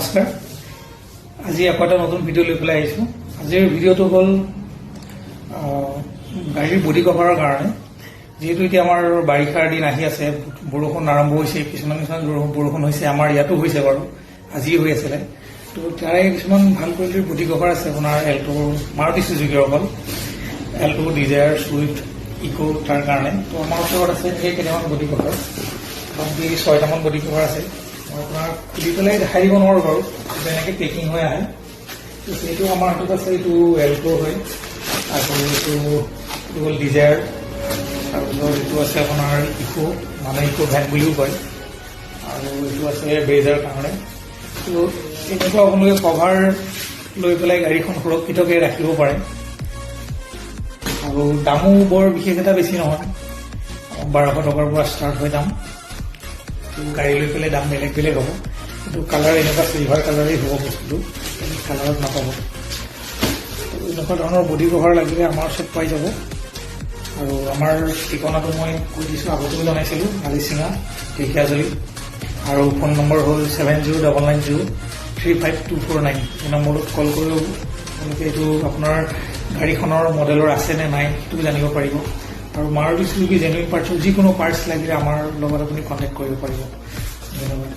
নমস্কাৰ আজি আকৌ এটা নতুন ভিডিঅ' লৈ পেলাই আহিছোঁ আজিৰ ভিডিঅ'টো হ'ল গাড়ীৰ বডি কভাৰৰ কাৰণে যেহেতু এতিয়া আমাৰ বাৰিষাৰ দিন আহি আছে বৰষুণ আৰম্ভ হৈছে কিছুমান বৰষুণ হৈছে আমাৰ ইয়াতো হৈছে বাৰু আজি হৈ আছিলে তো তাৰে কিছুমান ভাল কোৱালিটিৰ বডি কভাৰ আছে আপোনাৰ এল্টো মাৰুতি চুজুকিৰ অকল এল্টো ডিজায়াৰ চুইফ্ট ইকো তাৰ কাৰণে তো আমাৰ ওচৰত আছে সেই কেইটামান বডি কভাৰ মোটামুটি 6টামান বডি কভাৰ আছে আপোনাৰ খুলি পেলাই দেখাই দিব নোৱাৰো বাৰু যেনেকৈ পেকিং হৈ আহে তো সেইটো আমাৰ হাতত আছে এইটো এল্টো হয় আৰু এইটো হ'ল ডিজায়াৰ তাৰপিছত এইটো আছে আপোনাৰ ইকো মানে ইকো ভেন বুলিও কয় আৰু এইটো আছে ব্ৰেজাৰ কাৰণে তো এনেকুৱা আপোনালোকে কভাৰ লৈ পেলাই গাড়ীখন সুৰক্ষিতকৈ ৰাখিব পাৰে আৰু দামো বৰ বিশেষ এটা বেছি নহয় 1200 টকাৰ পৰা ষ্টাৰ্ট হয় দাম গাড়ী লৈ পেলাই দাম বেলেগ বেলেগ হ'ব কিন্তু কালাৰ এনেকুৱা চিলভাৰ কালাৰেই হ'ব বস্তুটো কালাৰত নাপাব এনেকুৱা ধৰণৰ বডি কভাৰ লাগিলে আমাৰ ওচৰত পাই যাব আৰু আমাৰ ঠিকনাটো মই কৈ দিছোঁ আগতেও জনাইছিলোঁ আলিচিঙা ঢেকীয়াজুলি আৰু ফোন নম্বৰ হ'ল 7099035249 এই নম্বৰটোত কল কৰিও আপোনালোকে এইটো আপোনাৰ গাড়ীখনৰ মডেলৰ আছে নে নাই সেইটো জানিব পাৰিব আৰু মাৰুতি চুজুকি জেনুইন পাৰ্টছৰ যিকোনো পাৰ্টছ লাগিলে আমাৰ লগত আপুনি কণ্টেক্ট কৰিব পাৰিব ধন্যবাদ